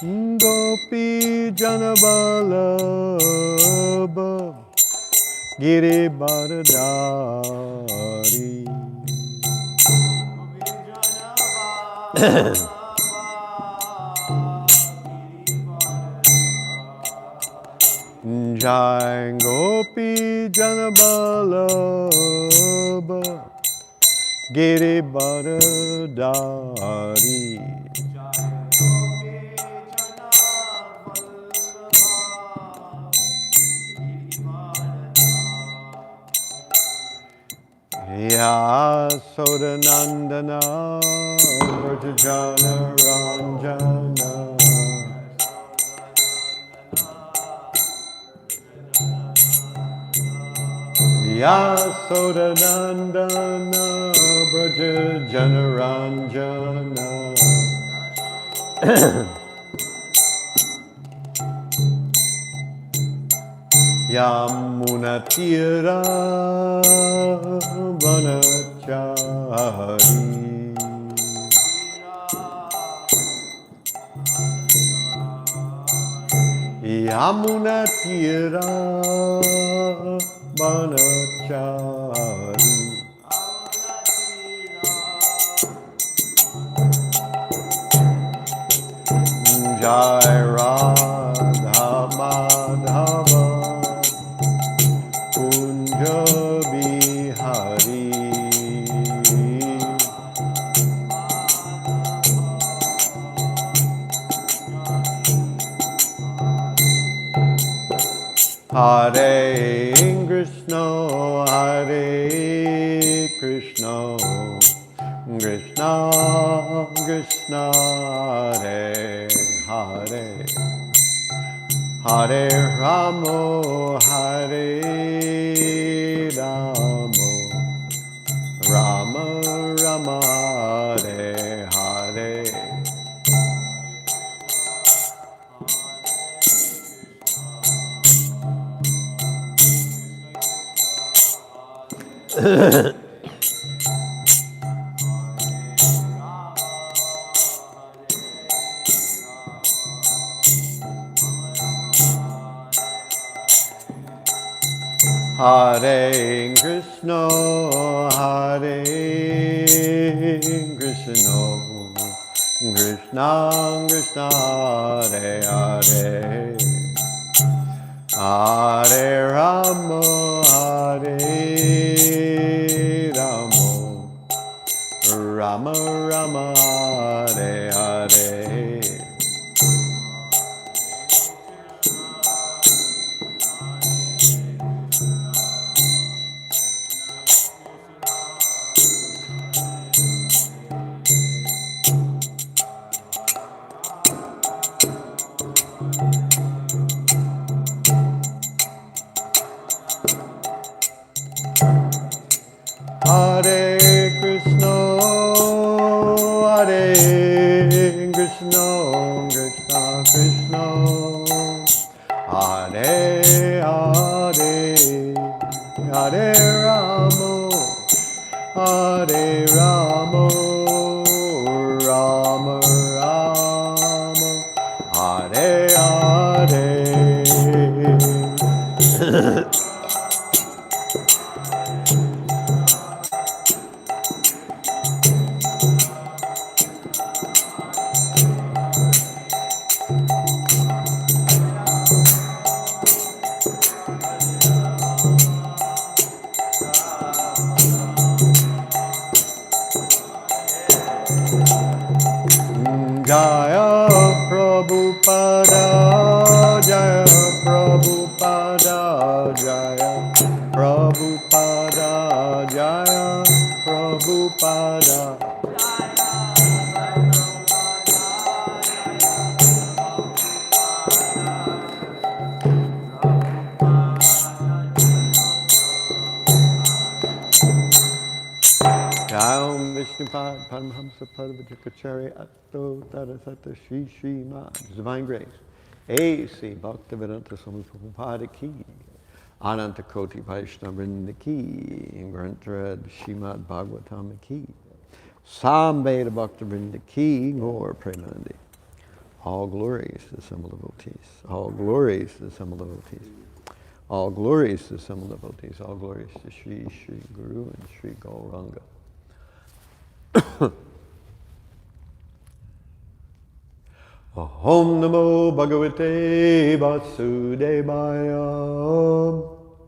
Gopi Janabalabha Giri Bharadari Jai Gopi Janabalabha Giri Bharadari Yasodanandana Vrtajana Ranjana Yasodanandana Vrtajana Ranjana Yamunatira Vanachari Yamunatira Vanachari Jai Radha Madhava Bihari Hare Krishna Hare Krishna Krishna Krishna Hare Hare Hare Ramo Hare Ramo Rama Rama Hare Hare Hare Krishna Hare Krishna Krishna Krishna Hare Hare Hare Rama Hare Rama Rama Rama Hare Hare Hare Krishna, Hare Krishna, Krishna Krishna, Hare Hare, Hare Rama, Hare Rama, Rama Rama, Hare Hare. Jaya Prabhupada, Jaya Prabhupada, Jaya Prabhupada Jaya Prabhupada Jai Vishnupad Paramhamsa Parvajikacharya Atto Tadasata Shri Śrīmad Divine Grace A.C. Bhaktivedanta Swami Prabhupada Ki Ananta Koti Vaishnavrinda Ki Granthred Śhrīmad-Bhāgavatam Ki Samveda Bhaktivinoda Ki Gaur Premanandi. All glories to the Assembled Devotees. All glories to the Assembled Devotees. All glories to the Assembled Devotees. All glories to Shri Shri Guru and Shri Gauranga. Om Namo Bhagavate Vasudevaya.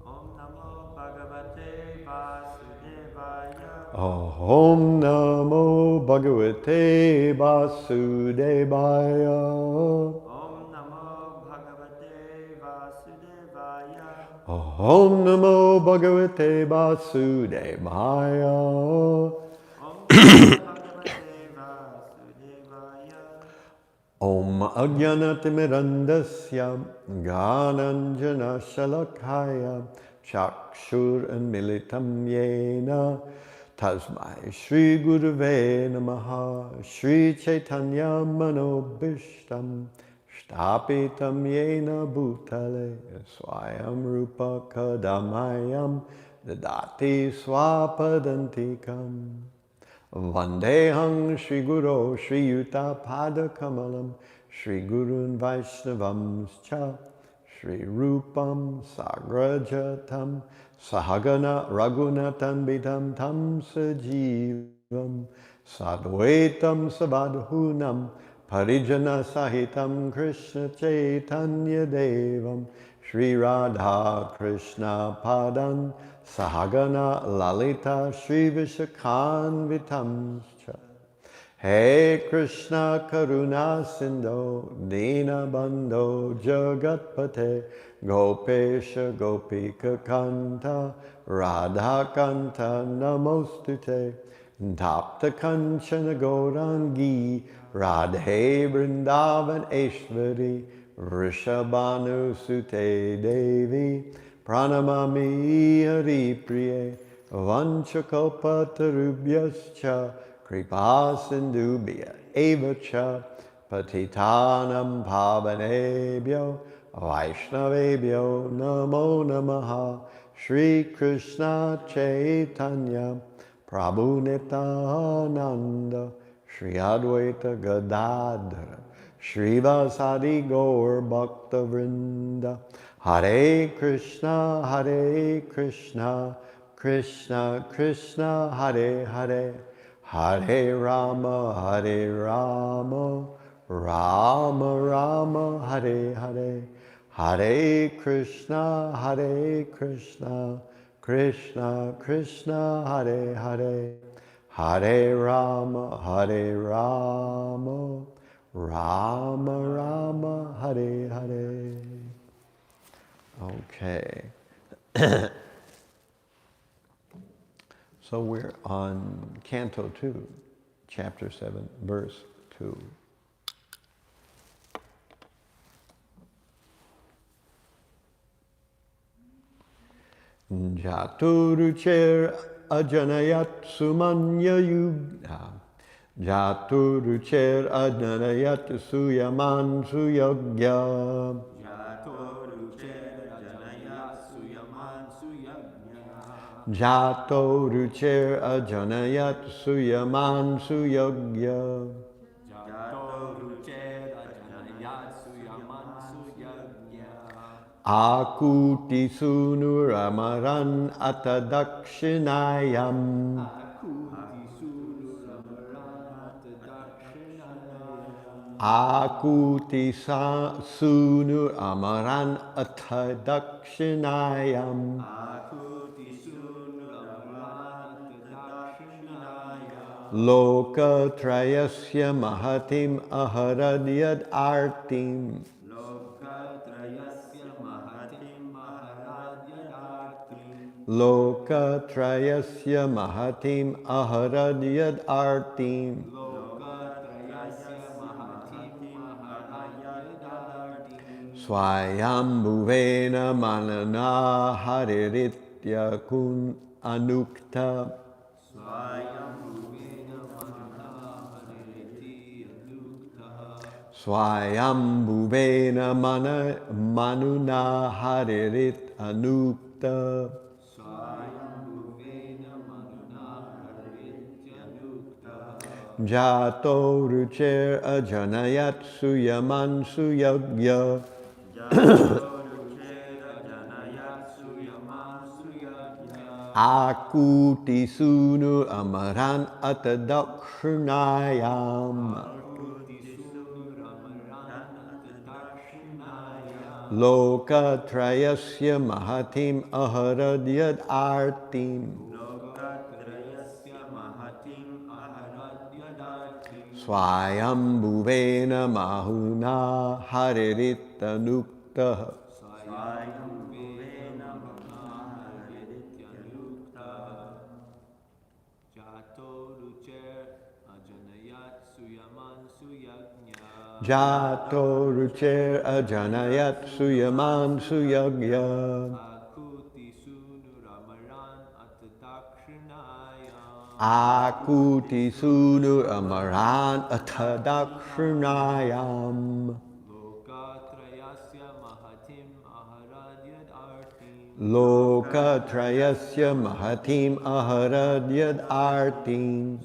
Om Namo Bhagavate Vasudevaya. Om Namo Bhagavate Vasudevaya. Om Namo Bhagavate Vasudevaya. Om Namo Bhagavate Vasudevaya. Om Ajnanatimidandasya Gananjana Shalakaya Chakshur Anmilitam Yena Tasmai Shri Gurave Namaha Shri Chaitanya Manobhishtam Shtapitam Yena Bhutale Swayam Rupa Kadamayam Dadati Swapadantikam Vandehang Shri Guru Shri Yuta Pada Kamalam Shri Gurun Vaishnavams Cha Shri Rupam Sagrajatam Sahagana Raghunatan Bidam Tam Sajivam Sadvaitam Savadhunam Parijana Sahitam Krishna Chaitanya Devam Shri Radha Krishna Padan Sahagana Lalita Shri Vishakhan Hey Krishna Karuna Sindho Dina Bandho Jagatpate Gopesha Gopika Kanta Radha Kanta Namostute Tapta Kanchana Gaurangi Radhe Vrindavan Eshvari Vrishabhanu Sute Devi Pranamami Hari Priye Vanchakalpatarubhyascha Kripa Sindhubhya Evacha Patitanam Pavanebhyo Vaishnavebhyo Namo Namaha Shri Krishna Chaitanya Prabhu Nityananda Shri Advaita Gadadhara Shri Vasadi Gaur Bhakta Vrinda Hare Krishna Krishna Krishna Hare Hare Hare Rama Rama Rama Hare Hare Hare Krishna Krishna Krishna Hare Hare Hare Rama Rama Rama Hare Hare. Okay. So we're on Canto 2, Chapter 7, Verse 2. Jaturucher ajanayat sumanya yugna. Jaturucher ajanayat suyaman suyagya. Jato rucher ajanayat suyaman suyagya. Akuti sunur amaran atadakshinayam. Akuti sunur amaran atadakshinayam. Loka trayasya mahatim aharadyad artim. Lokatrayasya mahatim aharadyad artim. Swayambhuvena manana hariritya kun anukta. Swayambhuvena manuna haririt anukta. Jato rucher ajanayat suyaman suyagya. Akuti sunu amaran atadakshanayam. Lokatrayasya mahatim aharadyad artim. Swayambhuvena mahuna haririttanukta. Jato rucher ajanayat suyaman suyagya. Akuti sunu amaran atadakshanayam. Lokatrayasya mahatim aharadyad artim.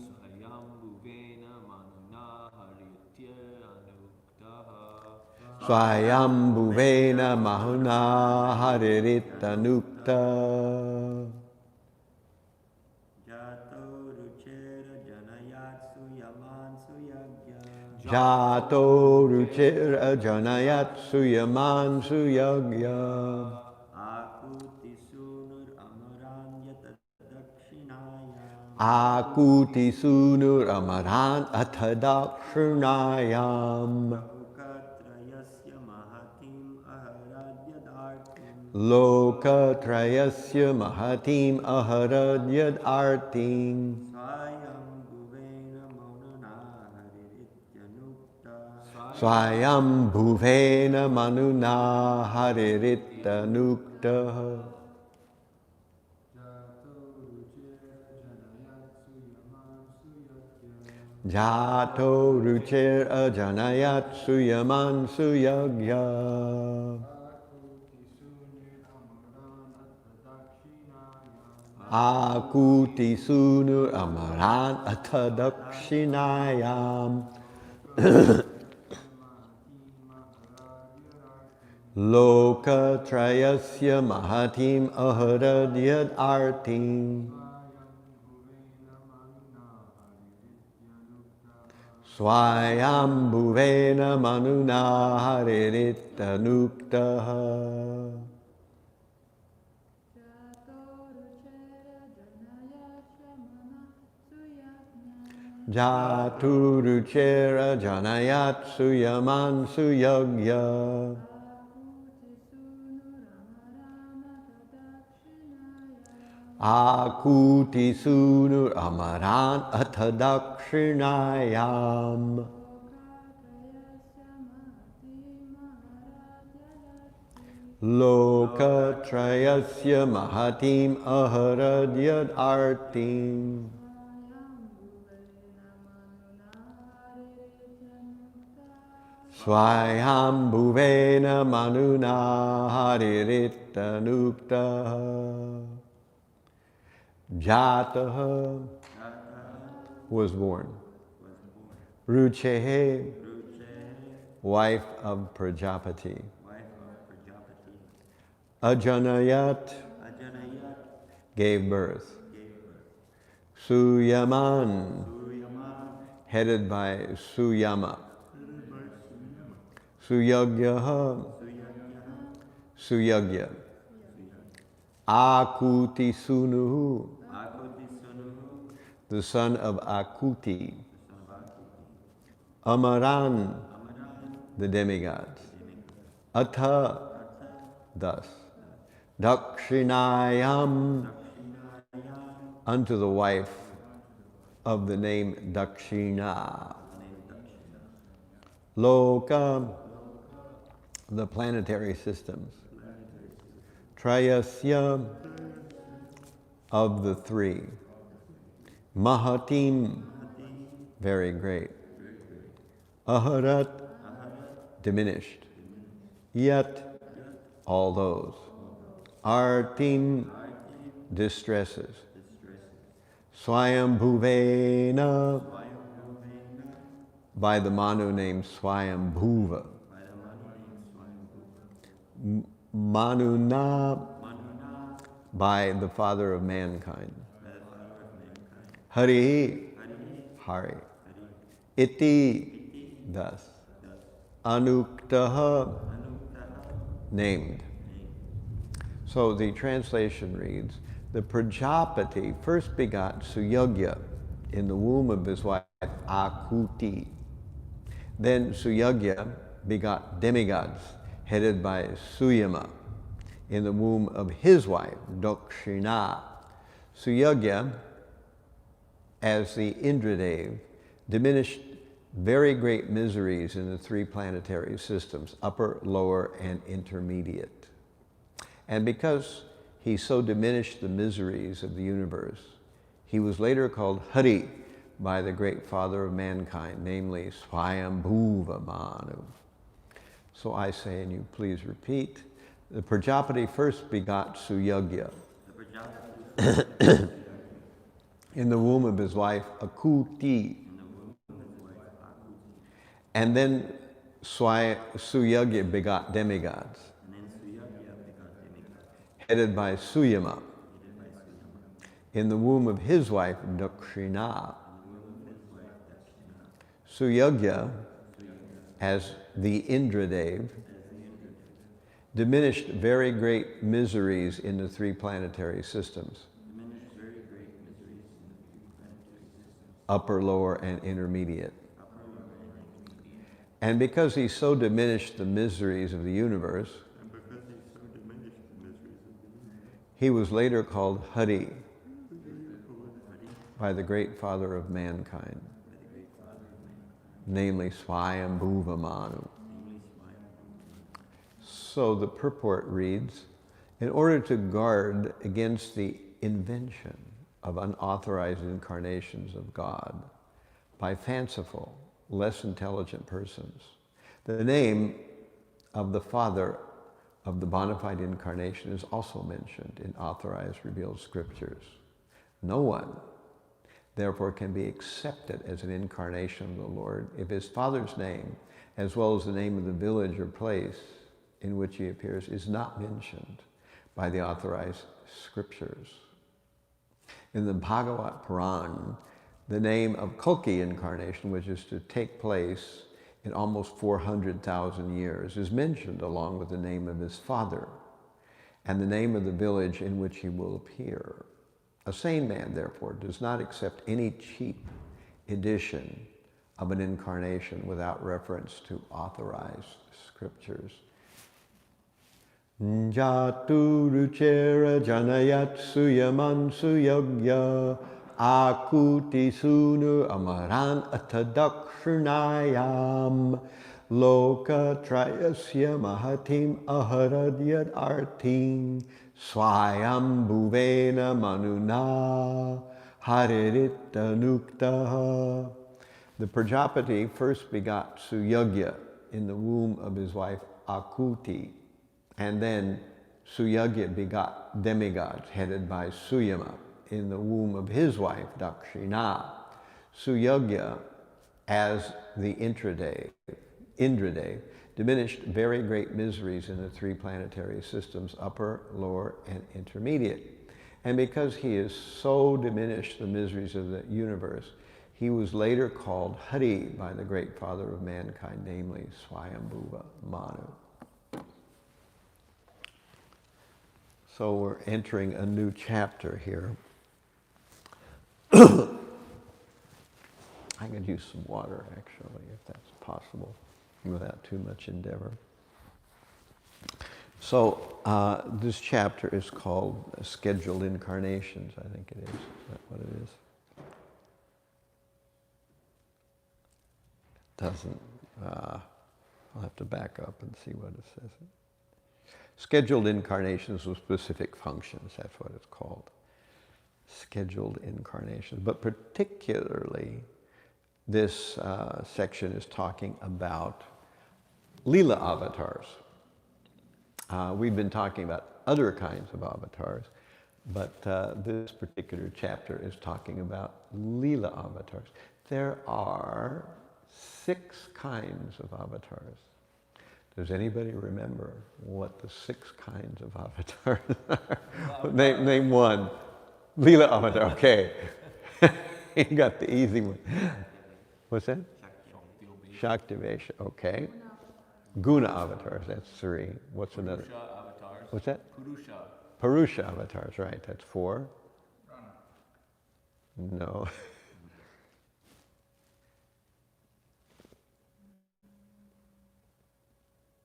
Swayambhuvena mahuna haririttanukta. Jato ruchir ajanayat suyaman suyagya. Akuti sunur amaran atadakshanayam. Lokatrayasya mahatim aharadyad artim. Swayambhuvena manuna haririttanukta. Jato rucher ajanayat suyaman suyagya. Akuti sunu amaran atadakshinayam. Lokatrayasya mahatim aharadyad artim. Swayambhuvena manuna haririttanukta. Jatu ruchera janayat suyaman suyagya. Akuti sunur amaran atadakshinayam. Lokatrayasya mahatim aharadyad artim. Swayambhuvena manuna haririttanukta. Jataha was born. Ruchehe, wife of Prajapati. Ajanayat, gave birth. Suyaman, headed by Suyama. Suyagyaha, Suyagya. Akuti Sunuhu, the son of Akuti. Amaran, the demigods. Atha, thus. Dakshinayam, Dakshinayam, unto the wife of the name Dakshina. Loka, the planetary systems. Trayasya, of the three. Mahatim, very great. Aharat, diminished. Yet, all those. Artin, distresses. Swayambhuvena, by the Manu named Swayambhuva. Manuna, by the father of mankind. Hari, Hari. Iti, thus. Anuktaha, named. So the translation reads, the Prajapati first begot Suyagya in the womb of his wife Akuti. Then Suyagya begot demigods headed by Suyama in the womb of his wife Dakshina. Suyagya, as the Indradev, diminished very great miseries in the three planetary systems, upper, lower, and intermediate. And because he so diminished the miseries of the universe, he was later called Hari by the great father of mankind, namely Swayambhuva Manu. So I say, and you please repeat, the Prajapati first begot Suyagya in the womb of his wife Akuti. And then Suyagya begot demigods, headed by Suyama, in the womb of his wife Dakshina. Suyagya, as the Indradev, diminished very great miseries in the three planetary systems, upper, lower, and intermediate. And because he so diminished the miseries of the universe, he was later called Hari by the great father of mankind, namely Swayambhuva Manu. So the purport reads, in order to guard against the invention of unauthorized incarnations of God by fanciful, less intelligent persons, the name of the father of the bona fide incarnation is also mentioned in authorized revealed scriptures. No one, therefore, can be accepted as an incarnation of the Lord if his father's name, as well as the name of the village or place in which he appears, is not mentioned by the authorized scriptures. In the Bhagavat Puran, the name of Kalki incarnation, which is to take place in almost 400,000 years, is mentioned along with the name of his father and the name of the village in which he will appear. A sane man, therefore, does not accept any cheap edition of an incarnation without reference to authorized scriptures. Jatu ruchera janayat suyaman suyagya akuti sunu amaran atadakshinayam loka trayasya mahatim aharadyat artim swayambhuvena manuna haritanuktaha. The Prajapati first begot Suyagya in the womb of his wife Akuti, and then Suyagya begot demigods headed by Suyama in the womb of his wife Dakshina. Suyagya, as the Indradev, diminished very great miseries in the three planetary systems, upper, lower, and intermediate. And because he has so diminished the miseries of the universe, he was later called Hari by the great father of mankind, namely Swayambhuva Manu. So we're entering a new chapter here. I could use some water, actually, if that's possible, without too much endeavor. So this chapter is called Scheduled Incarnations, I think it is. Is that what it is? Doesn't. I'll have to back up and see what it says. Scheduled incarnations with specific functions, that's what it's called. Scheduled incarnations. But particularly, this section is talking about Leela avatars. We've been talking about other kinds of avatars, but this particular chapter is talking about Leela avatars. There are 6 kinds of avatars. Does anybody remember what the 6 kinds of avatars are? Name one. Leela avatar, okay. You got the easy one. What's that? Shaktivesha, okay. Guna avatars, that's 3. What's another? Purusha avatars. What's that? Purusha. Purusha avatars, right, that's 4. No.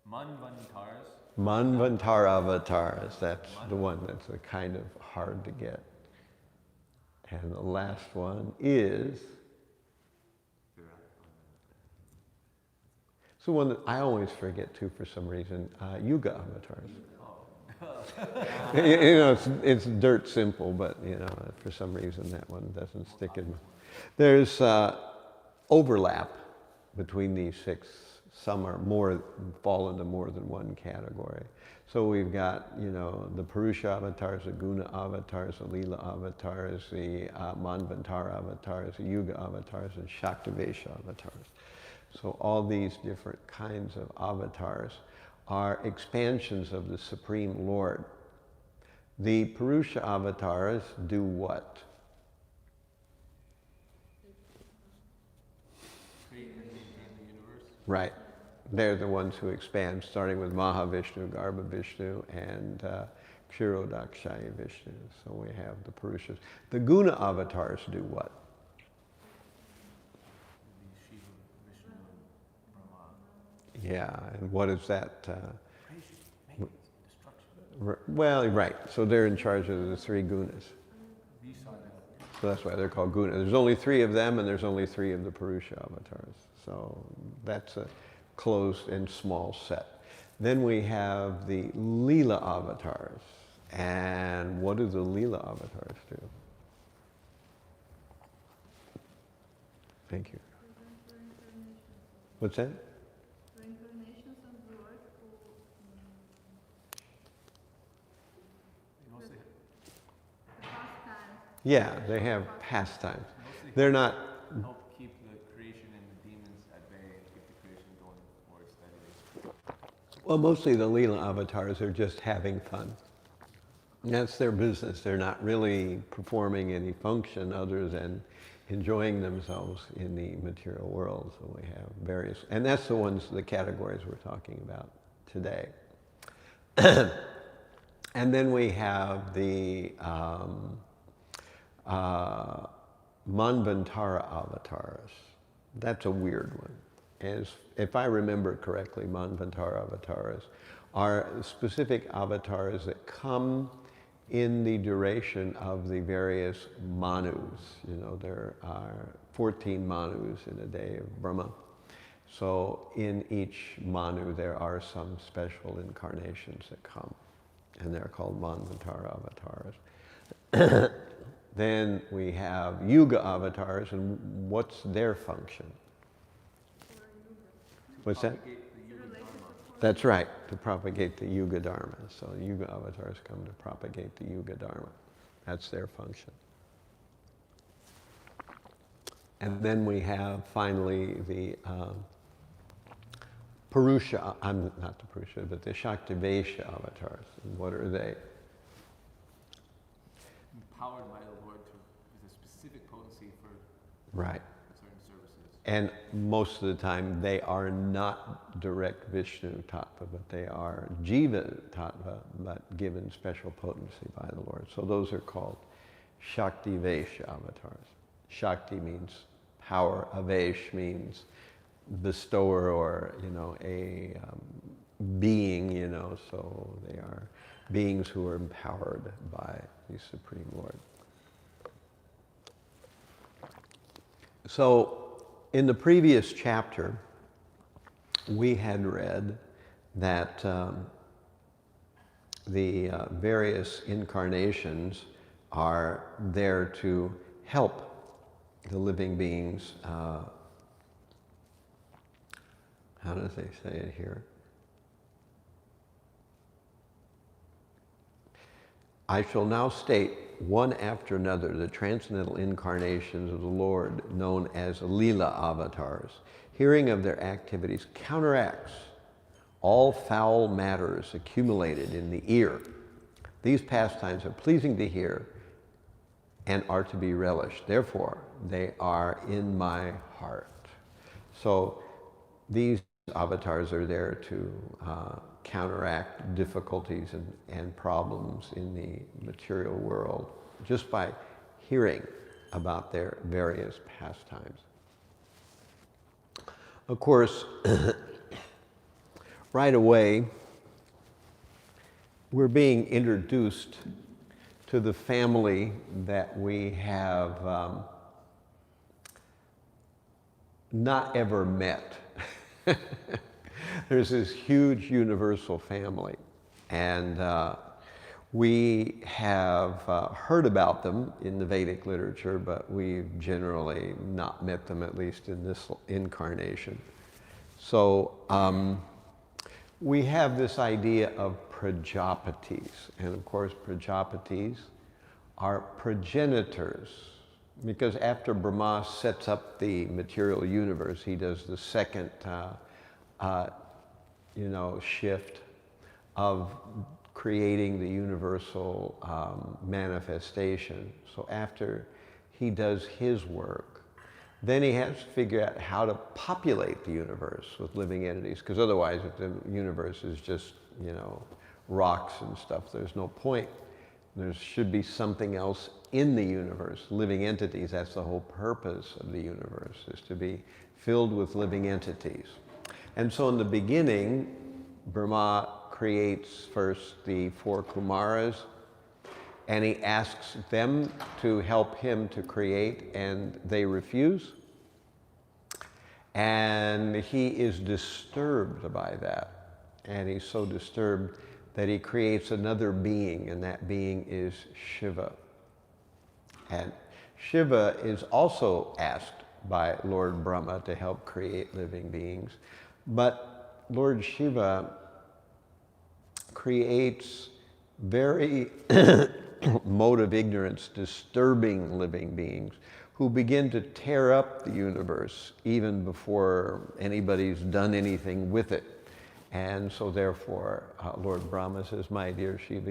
Manvantars. Manvantara Avatars, that's the one that's kind of hard to get. And the last one is, it's the one that I always forget too for some reason, Yuga Avatars. You know, it's dirt simple, but you know, for some reason that one doesn't stick in. There's overlap between these 6. Some are fall into more than one category. So we've got, you know, the Purusha avatars, the Guna avatars, the Leela avatars, the Manvantara avatars, the Yuga avatars, and Shaktivesha avatars. So all these different kinds of avatars are expansions of the Supreme Lord. The Purusha avatars do what? Create and maintain the universe. Right. They're the ones who expand, starting with Mahavishnu, Garbha Vishnu, and Kshirodakshaya Vishnu. So we have the Purushas. The Guna avatars do what? Shiva, Vishnu, Brahma. Yeah, and what is that? Creation, making, destruction. Well, right. So they're in charge of the 3 gunas. Visada. So that's why they're called guna. There's only 3 of them, and there's only 3 of the Purusha avatars. So that's a closed and small set. Then we have the Leela avatars. And what do the Leela avatars do? Thank you. What's that? Reincarnations of the Lord who Mostly, pastimes. Yeah, they have pastimes. They're not. help keep the creation and the demons at bay and keep the creation going forward steadily. Well, mostly the Leela avatars are just having fun. That's their business. They're not really performing any function other than enjoying themselves in the material world. So we have various, and that's the categories we're talking about today. And then we have the Manvantara Avatars. That's a weird one. If I remember correctly, Manvantara Avatars are specific avatars that come in the duration of the various manus. You know, there are 14 manus in a day of Brahma. So in each manu there are some special incarnations that come, and they're called Manvantara Avatars. Then we have Yuga Avatars, and what's their function? What's that? That's right, to propagate the Yuga Dharma. So Yuga Avatars come to propagate the Yuga Dharma. That's their function. And then we have finally the Purusha, not the Purusha, but the Shaktivesha avatars. And what are they? Empowered by the Lord with a specific potency for Right. certain services. And most of the time they are not direct Vishnu tattva, but they are Jiva tattva, but given special potency by the Lord. So those are called Shaktivesha avatars. Shakti means power, Avesh means bestower, or, you know, being, you know, so they are beings who are empowered by the Supreme Lord. So in the previous chapter, we had read that the various incarnations are there to help the living beings. How does they say it here? I shall now state one after another the transcendental incarnations of the Lord known as Leela Avatars. Hearing of their activities counteracts all foul matters accumulated in the ear. These pastimes are pleasing to hear and are to be relished. Therefore, they are in my heart. So these avatars are there to counteract difficulties and problems in the material world just by hearing about their various pastimes. Of course, right away, we're being introduced to the family that we have not ever met. There's this huge universal family, and we have heard about them in the Vedic literature, but we've generally not met them, at least in this incarnation. So we have this idea of Prajapatis, and of course Prajapatis are progenitors, because after Brahma sets up the material universe, he does the second shift of creating the universal manifestation. So after he does his work, then he has to figure out how to populate the universe with living entities, because otherwise if the universe is just, rocks and stuff, there's no point. There should be something else in the universe, living entities. That's the whole purpose of the universe, is to be filled with living entities. And so in the beginning, Brahma creates first the 4 Kumaras, and he asks them to help him to create, and they refuse. And he is disturbed by that. And he's so disturbed that he creates another being, and that being is Shiva. And Shiva is also asked by Lord Brahma to help create living beings. But Lord Shiva creates very mode of ignorance, disturbing living beings who begin to tear up the universe even before anybody's done anything with it. And so therefore, Lord Brahma says, my dear Shiva,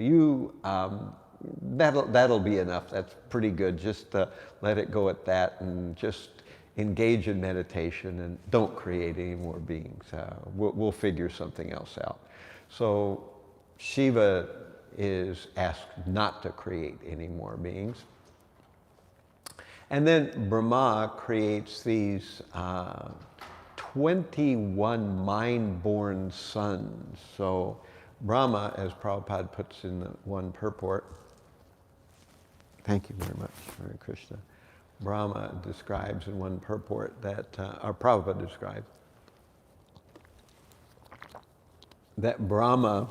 that'll be enough. That's pretty good. Just let it go at that, and just engage in meditation and don't create any more beings. We'll figure something else out. So Shiva is asked not to create any more beings. And then Brahma creates these 21 mind-born sons. So Brahma, as Prabhupada puts in the one purport, thank you very much, Hare Krishna. Brahma describes in one purport that, or Prabhupada describes, that Brahma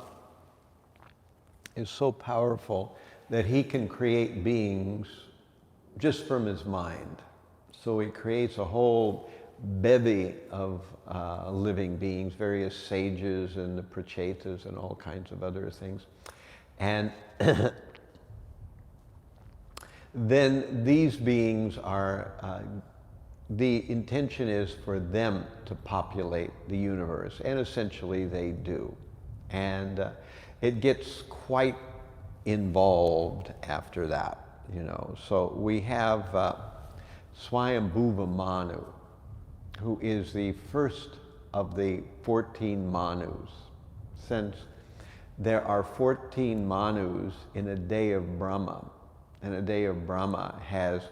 is so powerful that he can create beings just from his mind. So he creates a whole bevy of living beings, various sages and the prachetas and all kinds of other things. And then these beings are, the intention is for them to populate the universe, and essentially they do. And it gets quite involved after that, So we have Swayambhuva Manu, who is the first of the 14 Manus, since there are 14 Manus in a day of Brahma, and a day of Brahma has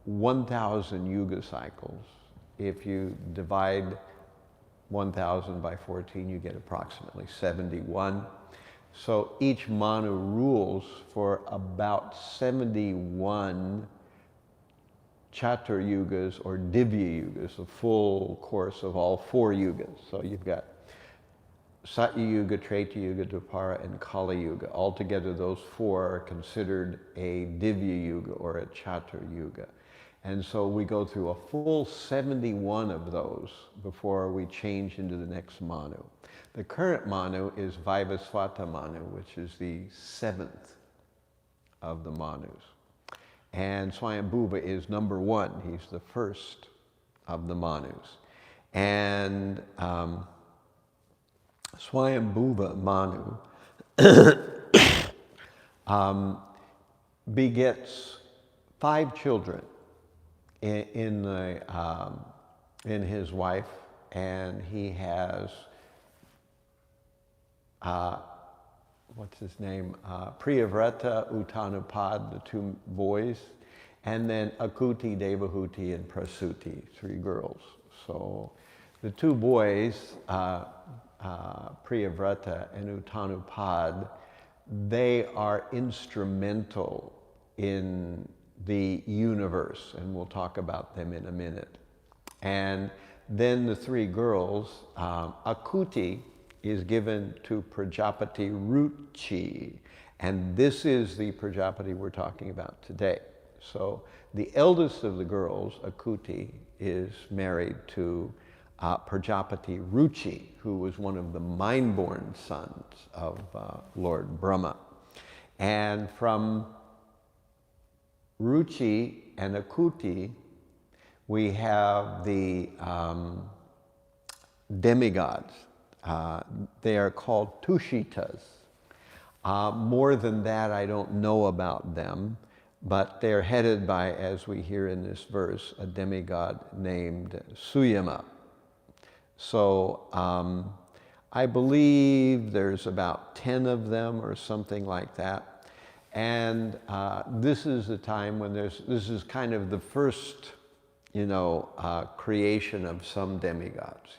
1,000 yuga cycles. If you divide 1,000 by 14, you get approximately 71. So each Manu rules for about 71 Chatur Yugas or Divya Yugas, a full course of all 4 Yugas. So you've got Satya Yuga, Treta Yuga, Dwapara, and Kali Yuga. Altogether, those 4 are considered a Divya Yuga or a Chatur Yuga. And so we go through a full 71 of those before we change into the next Manu. The current Manu is Vaivasvata Manu, which is the 7th of the Manus. And Swayambhuva is number 1. He's the first of the Manus. And Swayambhuva Manu begets 5 children in his wife, and he has what's his name? Priyavrata, Uttanapad, the 2 boys, and then Akuti, Devahuti, and Prasuti, 3 girls. So the 2 boys, Priyavrata and Uttanapad, they are instrumental in the universe, and we'll talk about them in a minute. And then the 3 girls, Akuti is given to Prajapati Ruchi, and this is the Prajapati we're talking about today. So the eldest of the girls, Akuti, is married to Prajapati Ruchi, who was one of the mind-born sons of Lord Brahma. And from Ruchi and Akuti, we have the demigods. They are called Tushitas. More than that, I don't know about them, but they're headed by, as we hear in this verse, a demigod named Suyama. So I believe there's about 10 of them or something like that. And this is the time when this is kind of the first, creation of some demigods,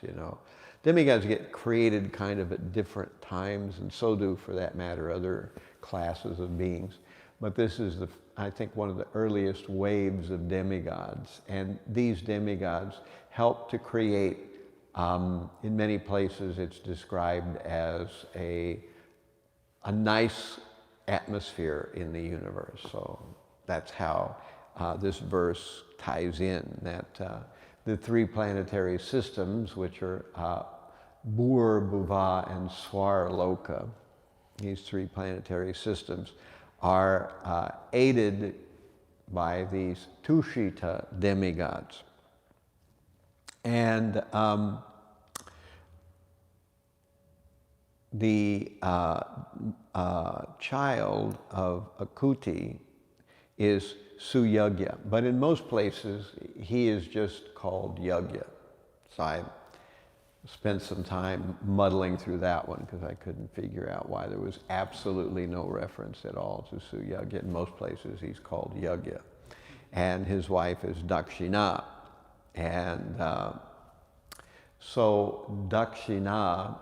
Demigods get created kind of at different times, and so do, for that matter, other classes of beings. But this is, I think, one of the earliest waves of demigods. And these demigods help to create, in many places it's described as a nice atmosphere in the universe. So that's how this verse ties in, that the 3 planetary systems, which are Bhur, Bhuva, and Swar Loka, these 3 planetary systems, are aided by these Tushita demigods. And the child of Akuti is Suyagya, but in most places he is just called Yagya. So I spent some time muddling through that one because I couldn't figure out why there was absolutely no reference at all to Suyagya. In most places he's called Yagya. And his wife is Dakshina. And so Dakshina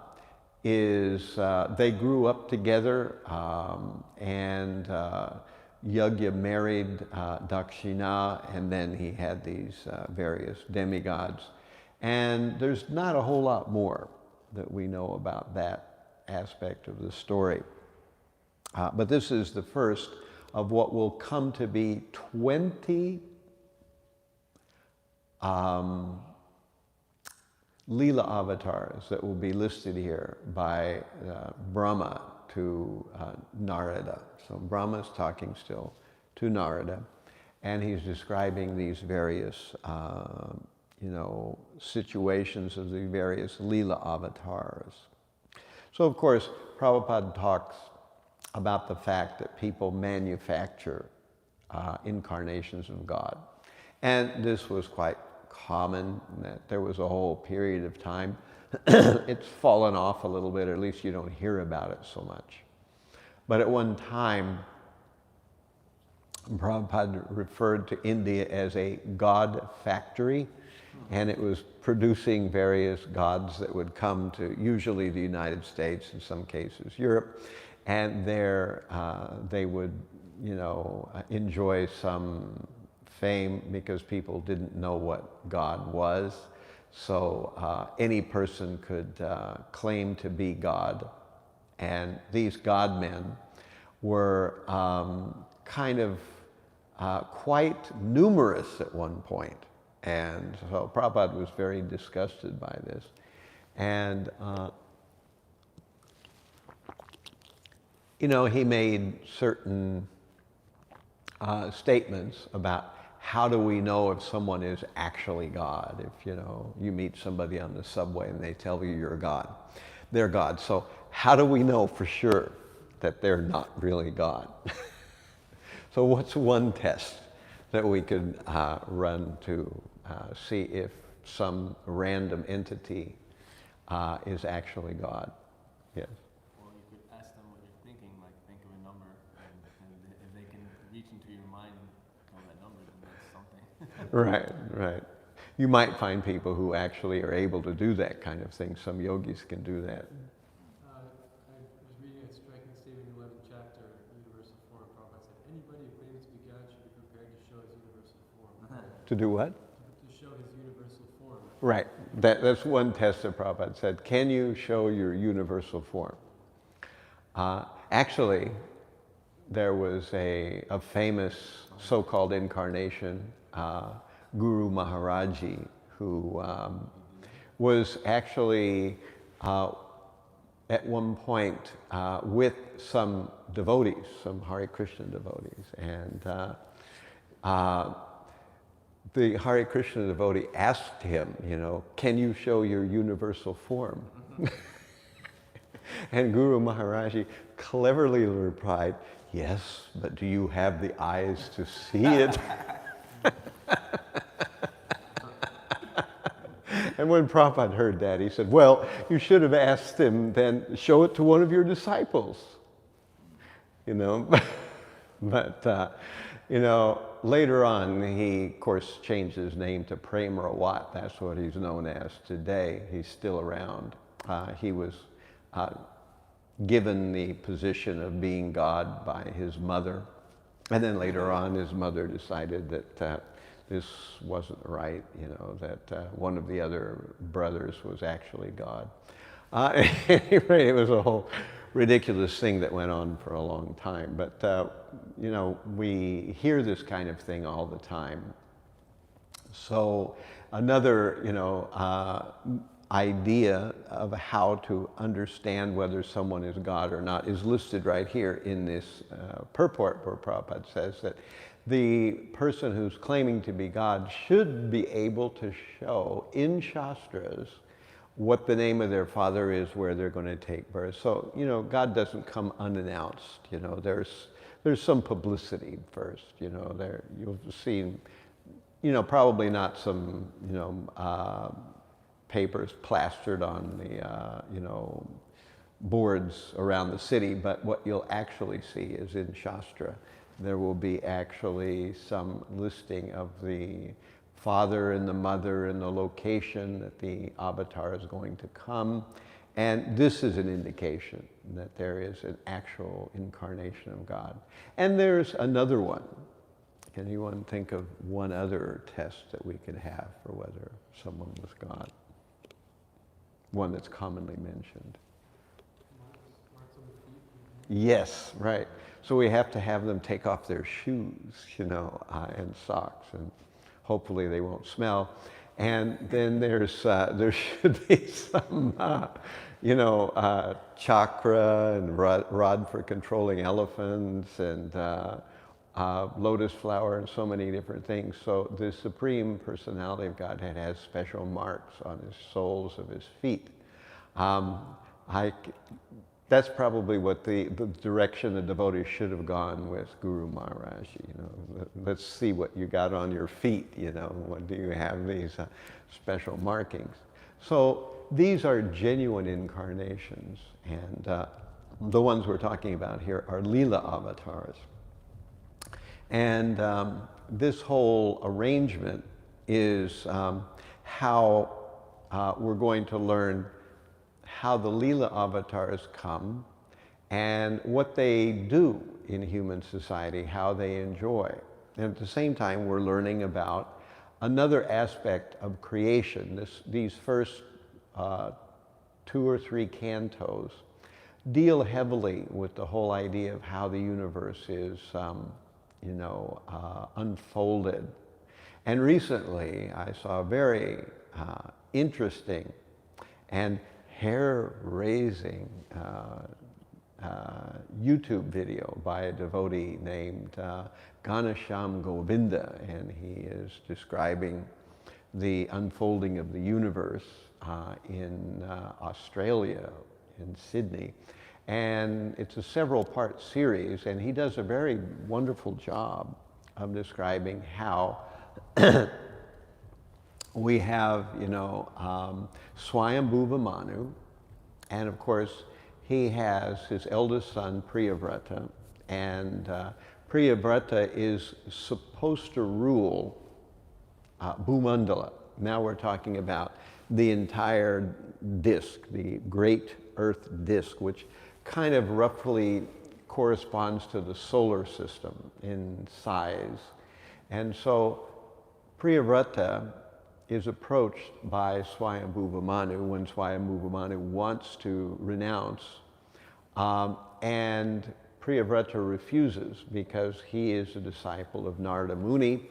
is, they grew up together, and Yagya married Dakshina, and then he had these various demigods. And there's not a whole lot more that we know about that aspect of the story. But this is the first of what will come to be 20 Leela avatars that will be listed here by Brahma to Narada. So Brahma's talking still to Narada, and he's describing these various situations of the various Leela avatars. So of course, Prabhupada talks about the fact that people manufacture incarnations of God. And this was quite common, that there was a whole period of time. It's fallen off a little bit, or at least you don't hear about it so much. But at one time, Prabhupada referred to India as a God factory, and it was producing various gods that would come to usually the United States, in some cases Europe, and there they would, enjoy some fame because people didn't know what God was. So any person could claim to be God, and these God men were kind of quite numerous at one point. And so Prabhupada was very disgusted by this. And, he made certain statements about how do we know if someone is actually God. If, you meet somebody on the subway and they tell you you're God, they're God. So how do we know for sure that they're not really God? So what's one test that we could run to see if some random entity is actually God? Yes. Well, you could ask them what you're thinking, like think of a number, and if they can reach into your mind and tell that number, then that's something. Right. You might find people who actually are able to do that kind of thing. Some yogis can do that. I was reading a striking statement in the 11th chapter, Universal Form. Prabhupada said, anybody who claims to be God should be prepared to show his universal form. To do what? To show his universal form. Right. That's one test that Prabhupada said. Can you show your universal form? Actually, there was a famous so-called incarnation, Guru Maharaji, who was actually at one point with some devotees, some Hare Krishna devotees, and the Hare Krishna devotee asked him, can you show your universal form? And Guru Maharaji cleverly replied, yes, but do you have the eyes to see it? And when Prabhupada heard that, he said, well, you should have asked him then, show it to one of your disciples. But later on, he, of course, changed his name to Prem Rawat. That's what he's known as today. He's still around. He was given the position of being God by his mother. And then later on, his mother decided that this wasn't right, that one of the other brothers was actually God. Anyway, it was a whole ridiculous thing that went on for a long time. But, we hear this kind of thing all the time. So another, idea of how to understand whether someone is God or not is listed right here in this purport, where Prabhupada says that the person who's claiming to be God should be able to show in Shastras what the name of their father is, where they're going to take birth. So, God doesn't come unannounced. There's some publicity first. There you'll see, probably not some, papers plastered on the, boards around the city, but what you'll actually see is in Shastra. There will be actually some listing of the father and the mother and the location that the avatar is going to come. And this is an indication that there is an actual incarnation of God. And there's another one. Can anyone think of one other test that we could have for whether someone was God? One that's commonly mentioned. Marks on the feet. Yes, right. So we have to have them take off their shoes, and socks, and hopefully they won't smell. And then there should be some, chakra and rod for controlling elephants, and lotus flower, and so many different things. So the Supreme Personality of Godhead has special marks on his soles of his feet. That's probably what the direction the devotee should have gone with Guru Maharaj. Let's see what you got on your feet. What do you have these special markings? So these are genuine incarnations, and the ones we're talking about here are Leela avatars. And this whole arrangement is how we're going to learn how the Leela avatars come and what they do in human society, how they enjoy. And at the same time, we're learning about another aspect of creation. These first 2 or 3 cantos deal heavily with the whole idea of how the universe is, unfolded. And recently, I saw a very interesting and hair-raising YouTube video by a devotee named Ganesham Govinda, and he is describing the unfolding of the universe in Australia, in Sydney. And it's a several-part series, and he does a very wonderful job of describing how we have, Swayambhuva Manu, and of course, he has his eldest son, Priyavrata, and Priyavrata is supposed to rule Bhumandala. Now we're talking about the entire disk, the great Earth disk, which kind of roughly corresponds to the solar system in size. And so Priyavrata is approached by Swayambhuva Manu when Swayambhuva Manu wants to renounce, and Priyavrata refuses because he is a disciple of Narada Muni,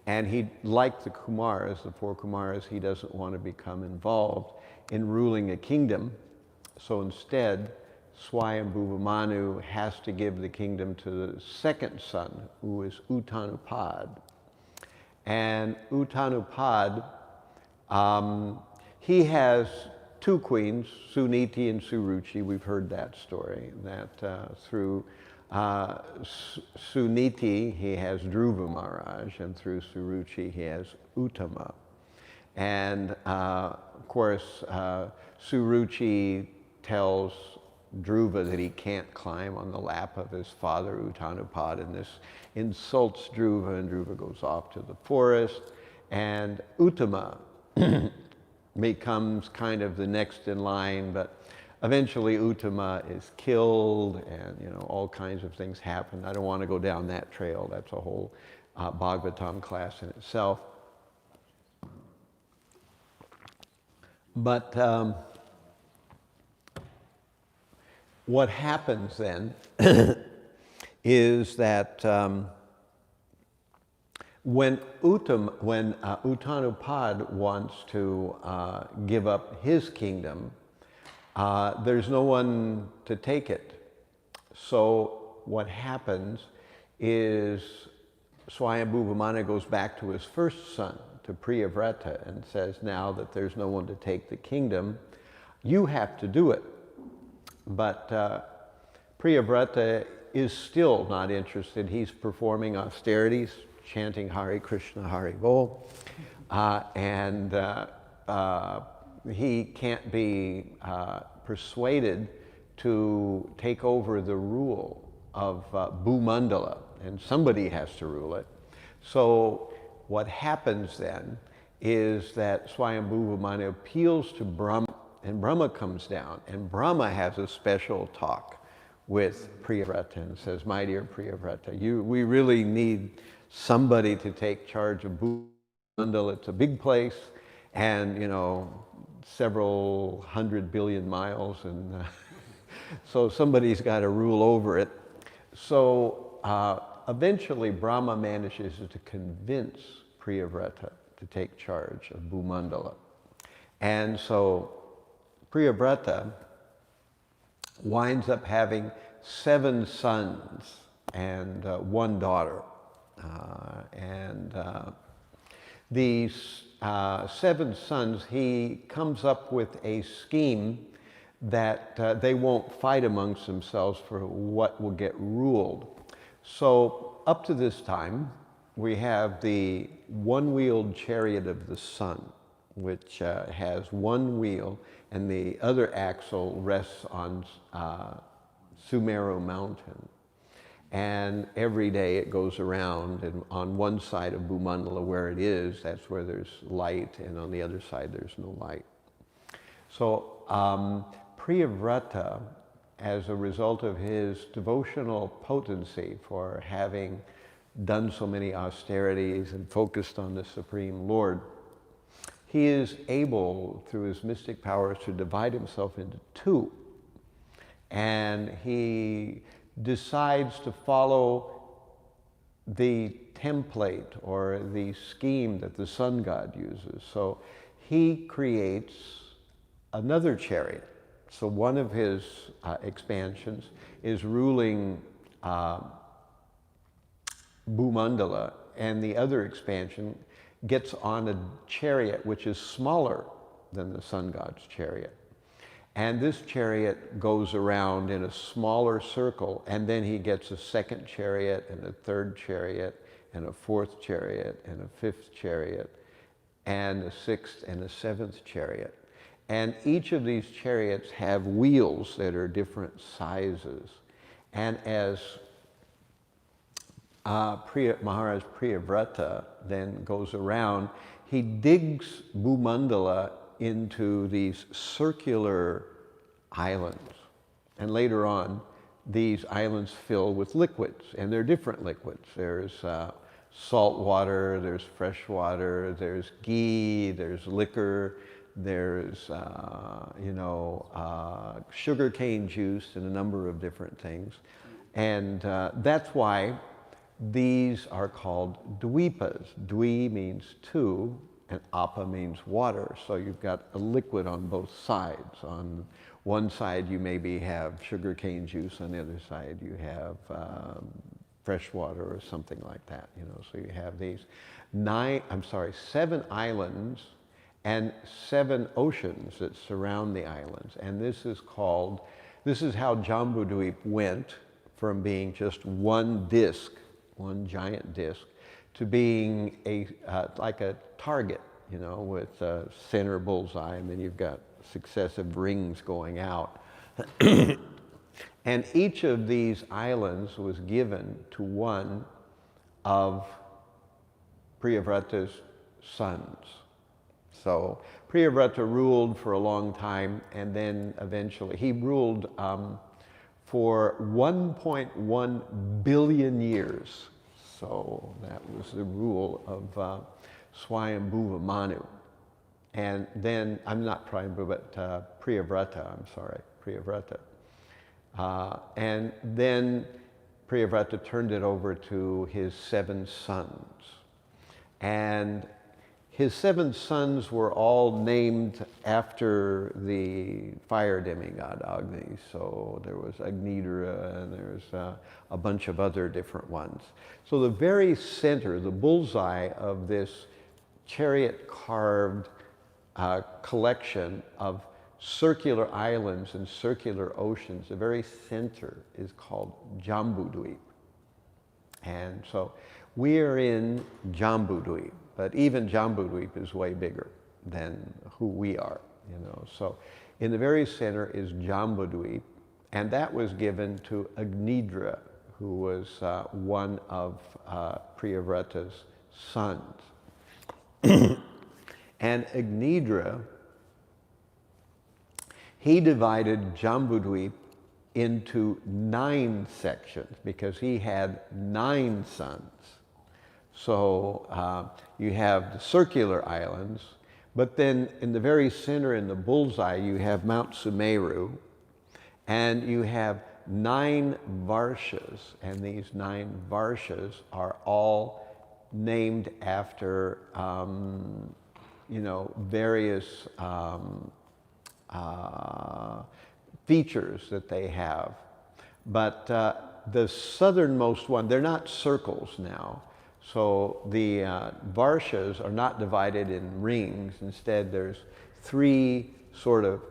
and he, like the Kumaras, the 4 Kumaras, he doesn't want to become involved in ruling a kingdom. So instead, Swayambhuva Manu has to give the kingdom to the second son, who is Uttanapad. And Uttanapad, he has 2 queens, Suniti and Suruchi. We've heard that story, that through Suniti he has Dhruva Maharaj, and through Suruchi he has Uttama. And of course, Suruchi tells Dhruva that he can't climb on the lap of his father Uttanapad, and this insults Dhruva, and Dhruva goes off to the forest, and Uttama becomes kind of the next in line, but eventually Uttama is killed, and all kinds of things happen. I don't want to go down that trail. That's a whole Bhagavatam class in itself. But what happens then is that when Uttanapad wants to give up his kingdom, there's no one to take it. So what happens is Swayambhuva Manu goes back to his first son, to Priyavrata, and says, now that there's no one to take the kingdom, you have to do it. But Priyavrata is still not interested. He's performing austerities, chanting Hare Krishna, Hare Bol, and he can't be persuaded to take over the rule of Bhumandala, and somebody has to rule it. So what happens then is that Swayambhuva Manu appeals to Brahma, and Brahma comes down, and Brahma has a special talk with Priyavrata and says, my dear Priyavrata, we really need somebody to take charge of Bhumandala. It's a big place, and several 100 billion miles, and so somebody's got to rule over it. So eventually Brahma manages to convince Priyavrata to take charge of Bhumandala. And so Priyavrata winds up having 7 sons and 1 daughter. These 7 sons, he comes up with a scheme that they won't fight amongst themselves for what will get ruled. So up to this time, we have the one-wheeled chariot of the sun, which has 1 wheel, and the other axle rests on Sumeru mountain. And every day it goes around, and on one side of Bhumandala where it is, that's where there's light, and on the other side there's no light. So Priyavrata, as a result of his devotional potency for having done so many austerities and focused on the Supreme Lord, he is able, through his mystic powers, to divide himself into two. And he decides to follow the template or the scheme that the sun god uses. So he creates another chariot. So one of his expansions is ruling Bhumandala, and the other expansion gets on a chariot which is smaller than the sun god's chariot. And this chariot goes around in a smaller circle, and then he gets a second chariot and a third chariot and a fourth chariot and a fifth chariot and a sixth and a seventh chariot. And each of these chariots have wheels that are different sizes. And as Maharaj Priyavrata then goes around, he digs Bhumandala into these circular islands. And later on, these islands fill with liquids, and they're different liquids. There's salt water, there's fresh water, there's ghee, there's liquor, there's sugarcane juice, and a number of different things. And that's why these are called dvipas. Dvi means two, and apa means water. So you've got a liquid on both sides. On one side you maybe have sugarcane juice, on the other side you have fresh water or something like that. So you have these 7 islands and 7 oceans that surround the islands. And this is how Jambudvip went from being just one disk, one giant disk, to being like a target, with a center bullseye, and then you've got successive rings going out. And each of these islands was given to one of Priyavrata's sons. So Priyavrata ruled for a long time, and then eventually he ruled for 1.1 billion years. So that was the rule of Swayambhuva Manu. And then, I'm not Swayambhuva, but Priyavrata, Priyavrata. And then Priyavrata turned it over to his 7 sons. And his 7 sons were all named after the fire demigod Agni. So there was Agnidra, and there's a bunch of other different ones. So the very center, the bullseye of this chariot carved collection of circular islands and circular oceans, the very center is called Jambudvip. And so we are in Jambudvip, but even Jambudvip is way bigger than who we are, So in the very center is Jambudvip, and that was given to Agnidra, who was one of Priyavrata's sons. And Agnidra, he divided Jambudvip into 9 sections because he had 9 sons. So you have the circular islands, but then in the very center, in the bullseye, you have Mount Sumeru, and you have 9 varshas, and these 9 varshas are all named after various features that they have. But the southernmost one, they're not circles now. So the varshas are not divided in rings. Instead, there's 3 sort of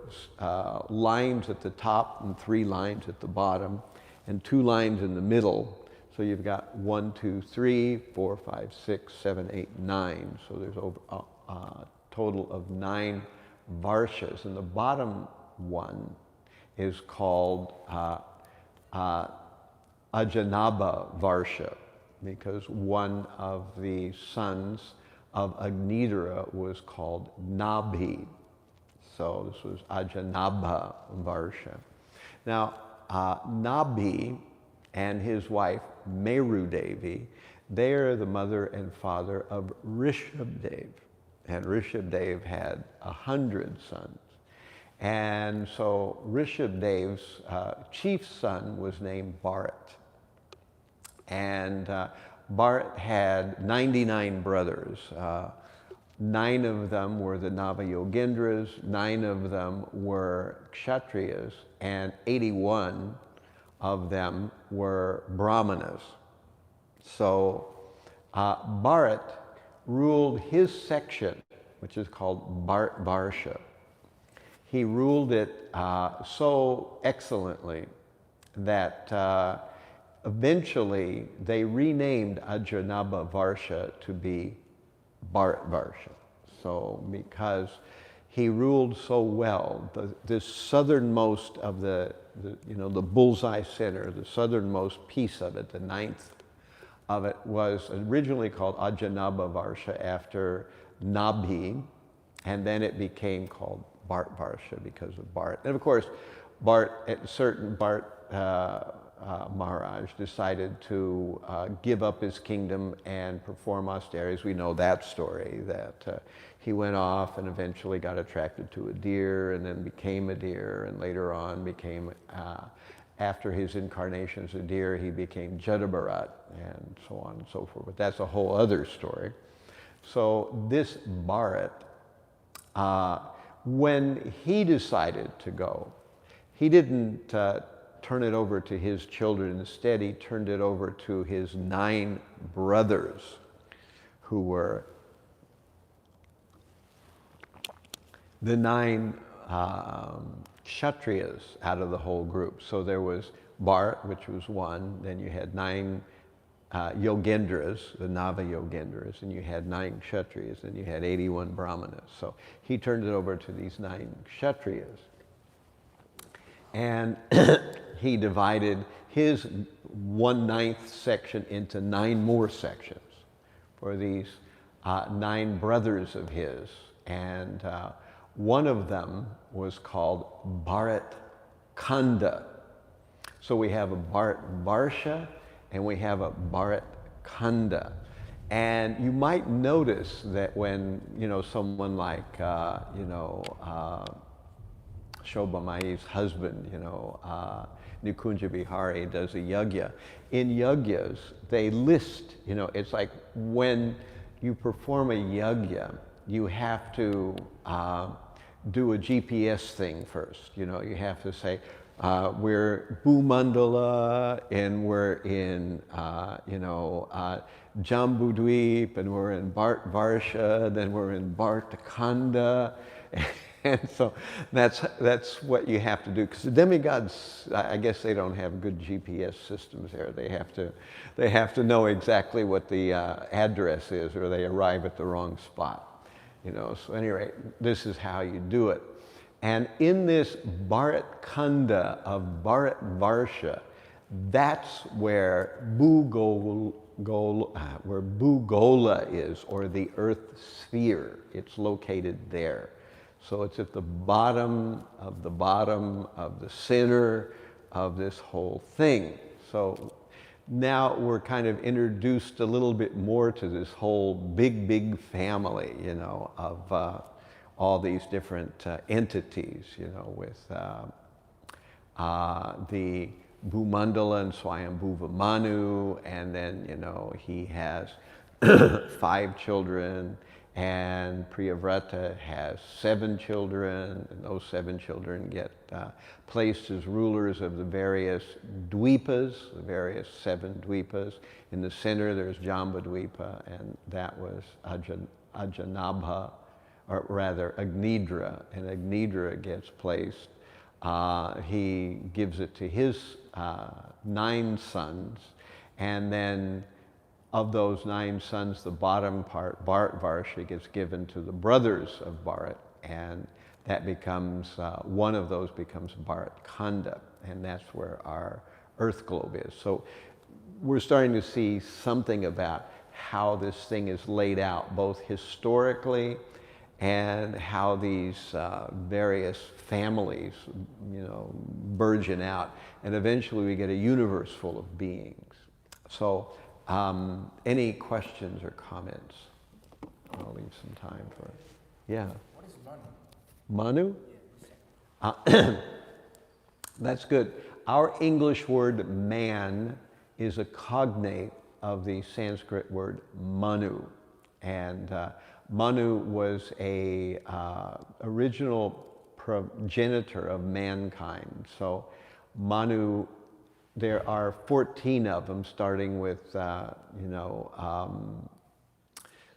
lines at the top and 3 lines at the bottom, and 2 lines in the middle. So you've got 1, 2, 3, 4, 5, 6, 7, 8, 9. So there's over a total of 9 varshas, and the bottom one is called Ajanabha Varsha, because one of the sons of Agnidra was called Nabhi. So this was Ajanabha Varsha. Now, Nabhi and his wife, Meru Devi, they are the mother and father of Rishabdev. And Rishabdev had 100 sons. And so Rishabdev's chief son was named Bharat. And Bharat had 99 brothers. 9 of them were the Nava-Yogendras, 9 of them were Kshatriyas, and 81 of them were Brahmanas. So Bharat ruled his section, which is called Bharat Varsha. He ruled it so excellently that eventually they renamed Ajanabha Varsha to be Bharat Varsha. So because he ruled so well, this southernmost of the bullseye center, the southernmost piece of it, the 9th of it, was originally called Ajanabha Varsha after Nabhi, and then it became called Bharat Varsha because of Bharat. And of course, Bharat Maharaj decided to give up his kingdom and perform austerities. We know that story, that he went off and eventually got attracted to a deer and then became a deer, and later on became, after his incarnation as a deer, he became Jadabharat and so on and so forth. But that's a whole other story. So this Bharat, when he decided to go, he didn't turn it over to his children. Instead, he turned it over to his 9 brothers, who were the 9 Kshatriyas out of the whole group. So there was Bharat, which was 1, then you had 9 Yogendras, the Nava Yogendras, and you had 9 Kshatriyas, and you had 81 Brahmanas. So he turned it over to these 9 Kshatriyas. And he divided his 1/9 section into 9 more sections for these 9 brothers of his. And one of them was called Bharat Khanda. So we have a Bharat Varsha and we have a Bharat Khanda. And you might notice that when, someone like, Shobha Mai's husband, Nikunja Vihari does a yagya. In yagyas, they list, it's like when you perform a yagya, you have to do a GPS thing first. You have to say, we're Bhumandala, and we're in, Jambudweep, and we're in Bharat Varsha, then we're in Bharat Khanda. And so that's what you have to do, because the demigods, I guess they don't have good GPS systems there. They have to know exactly what the address is, or they arrive at the wrong spot. So anyway, this is how you do it. And in this Bharat Khanda of Bharat Varsha, that's where Bhugola is, or the earth sphere. It's located there. So it's at the bottom of the center of this whole thing. So now we're kind of introduced a little bit more to this whole big family, of all these different entities, with the Bhumandala and Swayambhuva Manu, and then, he has 5 children, and Priyavrata has 7 children, and those 7 children get placed as rulers of the various dweepas, the various 7 dweepas. In the center there's Jambudweepa, and that was Ajanabha, or rather Agnidra, and Agnidra gets placed. He gives it to his 9 sons, and then of those 9 sons, the bottom part, Bharat Varsha, gets given to the brothers of Bharat, and that becomes, one of those becomes Bharat Khanda, and that's where our Earth globe is. So we're starting to see something about how this thing is laid out, both historically and how these various families, burgeon out, and eventually we get a universe full of beings. So, any questions or comments? I'll leave some time for it. Yeah. What is Manu? Manu? That's good. Our English word man is a cognate of the Sanskrit word Manu. And Manu was a original progenitor of mankind. So Manu, there are 14 of them, starting with,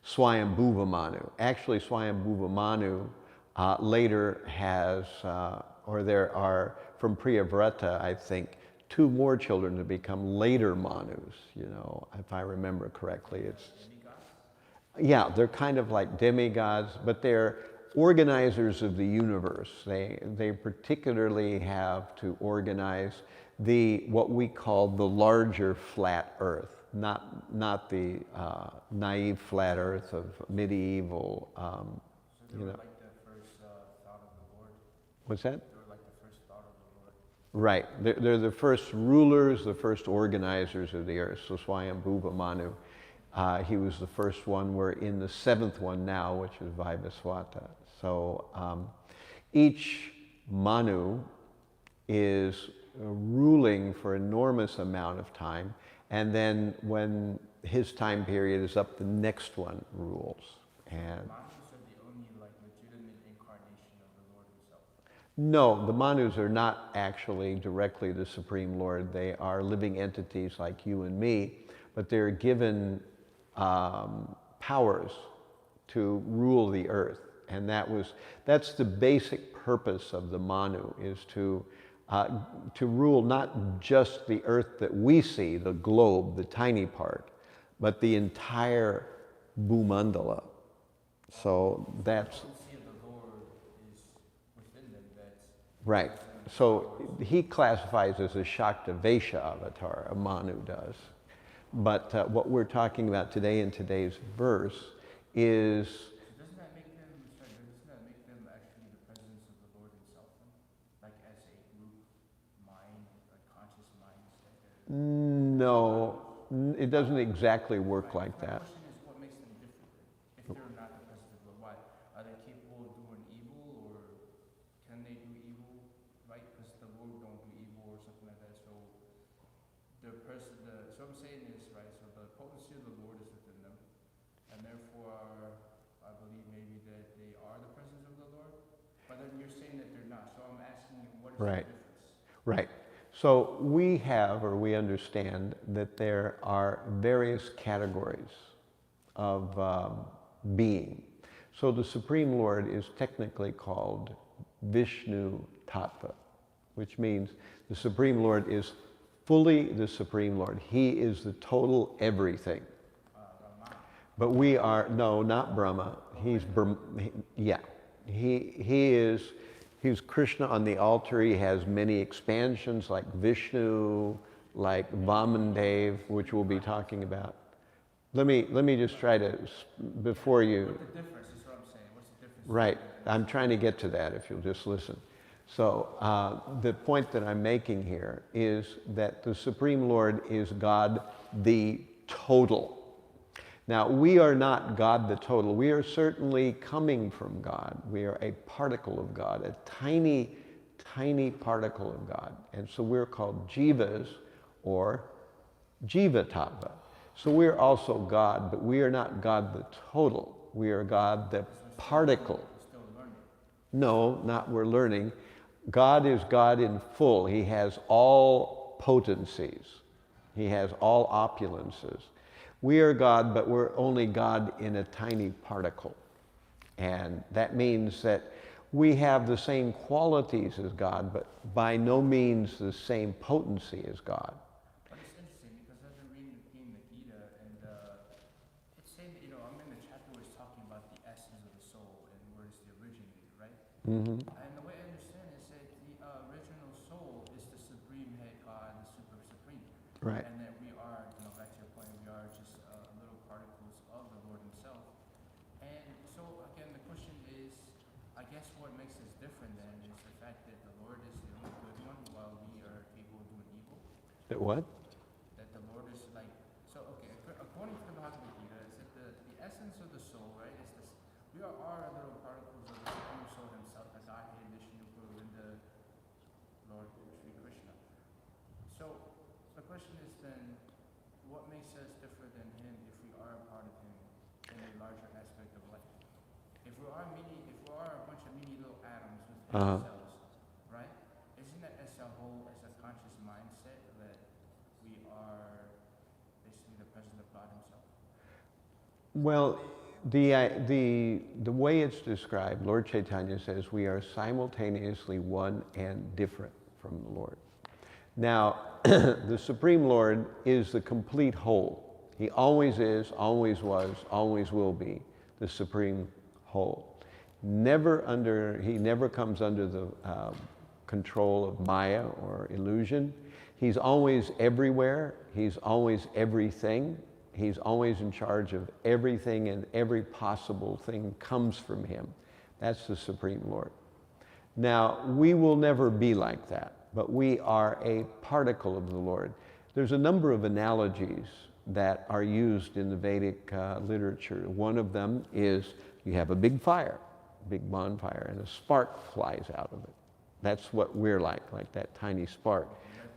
Swayambhuva Manu. Actually, Swayambhuva Manu later has, or there are, from Priyavrata, I think, 2 more children to become later Manus, if I remember correctly. It's, yeah, they're kind of like demigods, but they're organizers of the universe. They particularly have to organize what we call the larger flat Earth, not the naive flat Earth of medieval. So they were like the first thought of the Lord. What's that? They were like the first thought of the Lord. Right. They're the first rulers, the first organizers of the earth. So Swayambhuva Manu, he was the first one. We're in the 7th one now, which is Vaivasvata. So each Manu is ruling for an enormous amount of time, and then when his time period is up, the next one rules. And Manus are the only legitimate incarnation of the Lord himself. no, the Manus are not actually directly the Supreme Lord. They are living entities like you and me, but they're given powers to rule the earth. And that's the basic purpose of the Manu, is to rule not just the earth that we see, the globe, the tiny part, but the entire Bhumandala. So that's... The potency of the Lord is within them. Right. So he classifies as a Shaktavesha avatar, a Manu does. But what we're talking about today in today's verse is... So doesn't that make them actually the presence of the Lord himself, then? Like as a group mind, a conscious mind? No, it doesn't exactly work like My that. question is, what makes them different? If they're not the presence of the Lord, why? Are they capable of doing evil, or can they do evil, right? Because the Lord don't do evil or something like that. So so I'm saying this, right? So the potency of the Lord is within them, and therefore I believe maybe that they are the presence of the Lord. But then you're saying that they're not. So I'm asking you, what is Right. the difference? Right. So we understand that there are various categories of being. So the Supreme Lord is technically called Vishnu Tattva, which means the Supreme Lord is fully the Supreme Lord. He is the total everything. But we are, no, not Brahma. He's He's Krishna on the altar. He has many expansions like Vishnu, like Vamandev, which we'll be talking about. Let me just try to, before you... What's the difference is what I'm saying. What's the difference? Right. I'm trying to get to that if you'll just listen. So the point that I'm making here is that the Supreme Lord is God the total. Now, we are not God the total. We are certainly coming from God. We are a particle of God, a tiny, tiny particle of God. And so we're called jivas or jiva-tattva. So we're also God, but we are not God the total. We are God the particle. No, not we're learning. God is God in full. He has all potencies. He has all opulences. We are God, but we're only God in a tiny particle. And that means that we have the same qualities as God, but by no means the same potency as God. But it's interesting because I've been reading the Gita, and it's saying that, I'm in the chapter where it's talking about the essence of the soul and where it's the originator, right? And the way I understand it is that the original soul is the supreme head God, the super Right. And that we are, back to your point, we are just little particles of the Lord himself. And so, again, the question is, I guess what makes us different then is the fact that the Lord is the only good one while we are capable of doing evil. That what? That the Lord is like, so, okay, according to the Bhagavad Gita, it said the essence of the soul, right, is this, we are little particles of the Supreme Soul himself, the Godhead, Vishnu, Guru, and the Lord Sri Krishna. So, the question is then, what makes us different than him if we are a part of him in a larger aspect of life? If we are a bunch of mini little atoms with cells, right? Isn't that as a whole, as a conscious mindset that we are basically the presence of God himself? Well, the way it's described, Lord Chaitanya says we are simultaneously one and different from the Lord. Now, the Supreme Lord is the complete whole. He always is, always was, always will be the Supreme whole. He never comes under the control of Maya or illusion. He's always everywhere. He's always everything. He's always in charge of everything, and every possible thing comes from him. That's the Supreme Lord. Now, we will never be like that, but we are a particle of the Lord. There's a number of analogies that are used in the Vedic literature. One of them is you have a big fire, big bonfire, and a spark flies out of it. That's what we're like that tiny spark.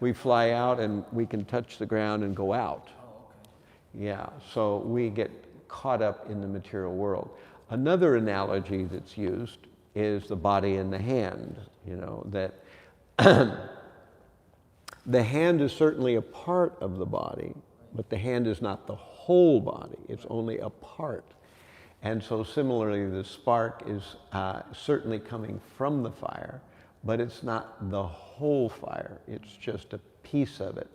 We fly out and we can touch the ground and go out. Yeah, so we get caught up in the material world. Another analogy that's used is the body and the hand, that the hand is certainly a part of the body, but the hand is not the whole body. It's only a part. And so similarly, the spark is certainly coming from the fire, but it's not the whole fire. It's just a piece of it.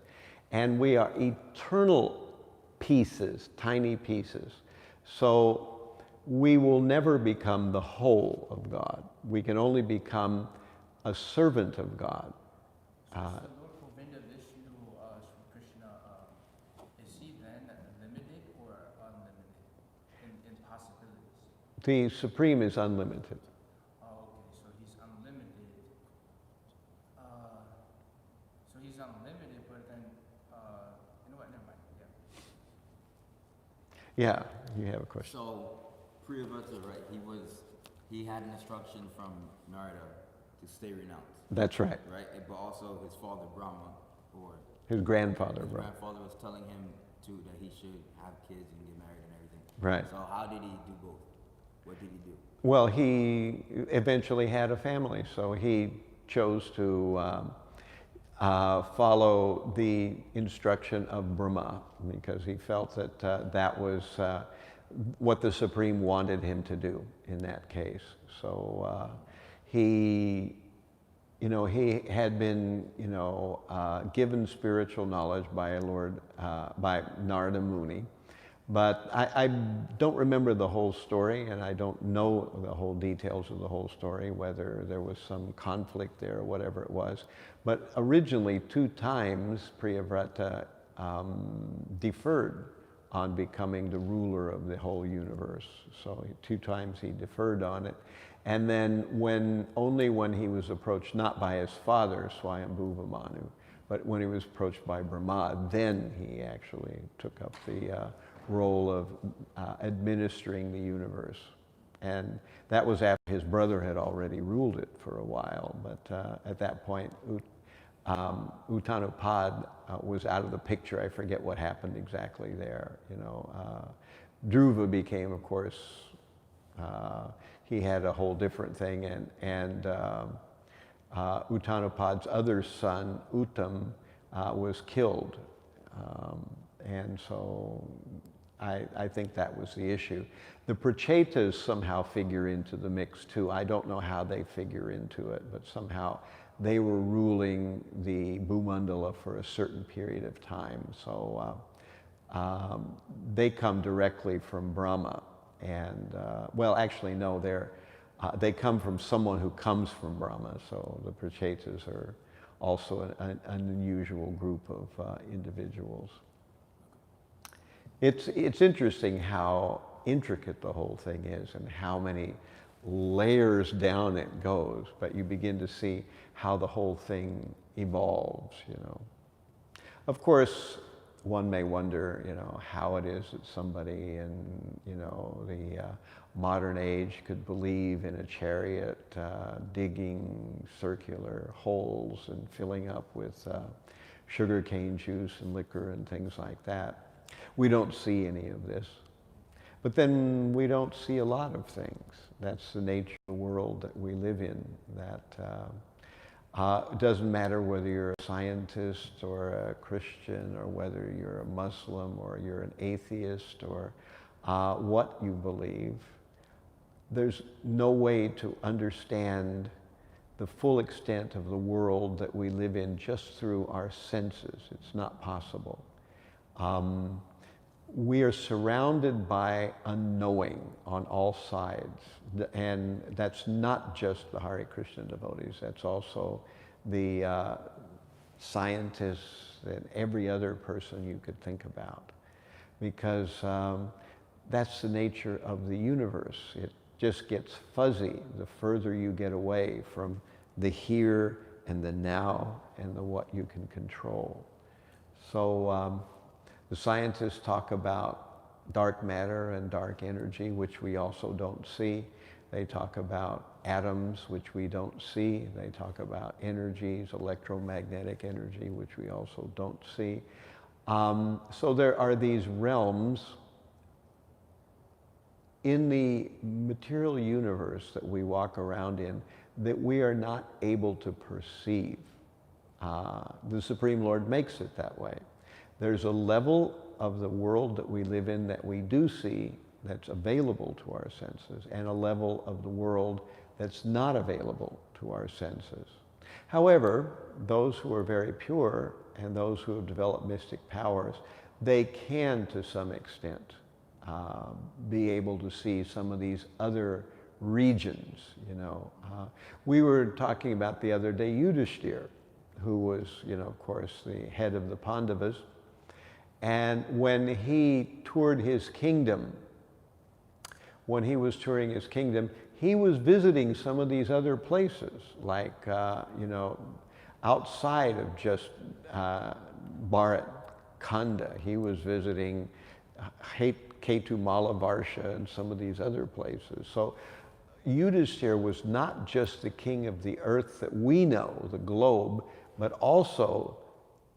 And we are eternal pieces, tiny pieces. So we will never become the whole of God. We can only become a servant of God. So Lord Govinda, Vishnu, Sri Krishna, is he then limited or unlimited in possibilities? The Supreme is unlimited. Oh, okay, so he's unlimited. But then, you know what, never mind, Yeah, you have a question. So, Priyavrata, right, he had an instruction from Narada to stay renounced. That's right. Right, but also his father Brahma, or His grandfather, his bro. grandfather was telling him that he should have kids and get married and everything. Right. So how did he do both? What did he do? Well, he eventually had a family, so he chose to follow the instruction of Brahma, because he felt that that was what the Supreme wanted him to do in that case. So he had been, given spiritual knowledge by by Narada Muni. But I don't remember the whole story, and I don't know the whole details of the whole story, whether there was some conflict there or whatever it was. But originally, 2 times, Priyavrata deferred on becoming the ruler of the whole universe. So 2 times he deferred on it. And then only when he was approached, not by his father, Swayambhuva Manu, but when he was approached by Brahma, then he actually took up the role of administering the universe. And that was after his brother had already ruled it for a while. But at that point, Uttanapad was out of the picture. I forget what happened exactly there. Dhruva became, of course, he had a whole different thing, and Uttanapad's other son, Uttam, was killed. And so I think that was the issue. The Prachetas somehow figure into the mix too. I don't know how they figure into it, but somehow they were ruling the Bhumandala for a certain period of time. So they come directly from Brahma. And, well, actually, no, they come from someone who comes from Brahma. So the Prachetas also an unusual group of individuals. It's interesting how intricate the whole thing is and how many layers down it goes, but you begin to see how the whole thing evolves, you know. Of course, one may wonder, you know, how it is that somebody in, you know, the modern age could believe in a chariot digging circular holes and filling up with sugarcane juice and liquor and things like that. We don't see any of this. But then we don't see a lot of things. That's the nature of the world that we live in, that it doesn't matter whether you're a scientist or a Christian or whether you're a Muslim or you're an atheist or what you believe. There's no way to understand the full extent of the world that we live in just through our senses. It's not possible. We are surrounded by unknowing on all sides, and that's not just the Hare Krishna devotees, that's also the scientists and every other person you could think about, because that's the nature of the universe. It just gets fuzzy the further you get away from the here and the now and the what you can control. So the scientists talk about dark matter and dark energy, which we also don't see. They talk about atoms, which we don't see. They talk about energies, electromagnetic energy, which we also don't see. So there are these realms in the material universe that we walk around in that we are not able to perceive. The Supreme Lord makes it that way. There's a level of the world that we live in that we do see that's available to our senses, and a level of the world that's not available to our senses. However, those who are very pure and those who have developed mystic powers, they can, to some extent, be able to see some of these other regions, you know. We were talking about the other day Yudhishthira, who was, you know, of course, the head of the Pandavas. And when he toured his kingdom, when he was touring his kingdom, he was visiting some of these other places, like, you know, outside of just Bharat Khanda. He was visiting Ketu Malavarsha and some of these other places. So Yudhishthira was not just the king of the earth that we know, the globe, but also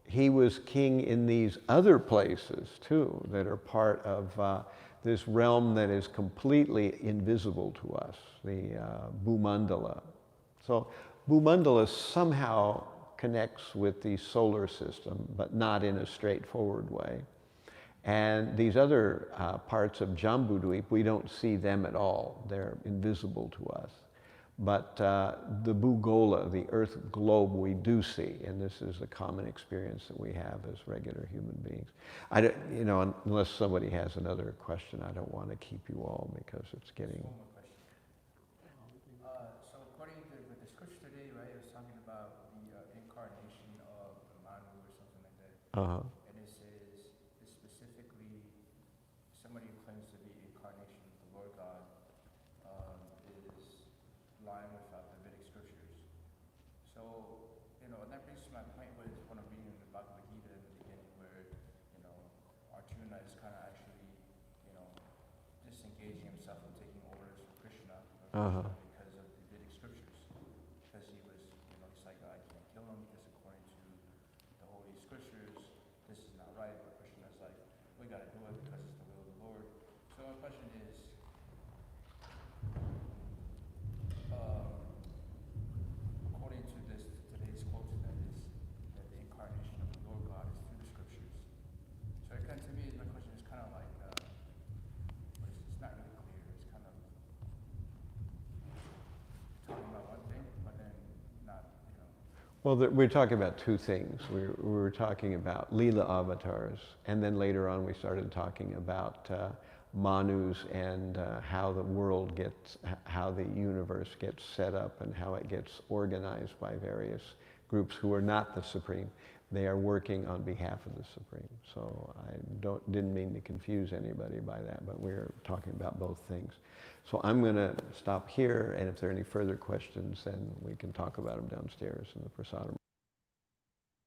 he was king in these other places too that are part of this realm that is completely invisible to us, the Bhumandala. So Bhumandala somehow connects with the solar system, but not in a straightforward way. And these other parts of Jambudvip, we don't see them at all. They're invisible to us. But the Bhugola, the Earth globe, we do see, and this is a common experience that we have as regular human beings. I don't, you know, unless somebody has another question, I don't want to keep you all because it's getting. One more question. So according to with the scripture today, right, it was talking about the incarnation of Manu or something like that. And it says this specifically somebody who claims to be incarnation of the Lord God is lying without the Vedic scriptures. So, you know, that brings to my point was when I'm reading the Bhagavad Gita in the beginning where, you know, Arjuna is kind of actually, you know, disengaging himself from taking orders from Krishna because of the Vedic scriptures. Because he was, you know, he's like, I can't kill him because according to the holy scriptures, this is not right. But Krishna is like, we got to do it because it's the will of the Lord. So my question is, according to today's quote, that is that the incarnation of the Lord God is through the scriptures. So it kind of, to me, my question is kind of like, it's not really clear. It's kind of talking about one thing, but then not, you know. Well, we're talking about two things. We were talking about Leela avatars, and then later on we started talking about Manus and how the world gets, how the universe gets set up and how it gets organized by various groups who are not the Supreme. They are working on behalf of the Supreme. So I didn't mean to confuse anybody by that, but we're talking about both things. So I'm going to stop here, and if there are any further questions, then we can talk about them downstairs in the prasadam.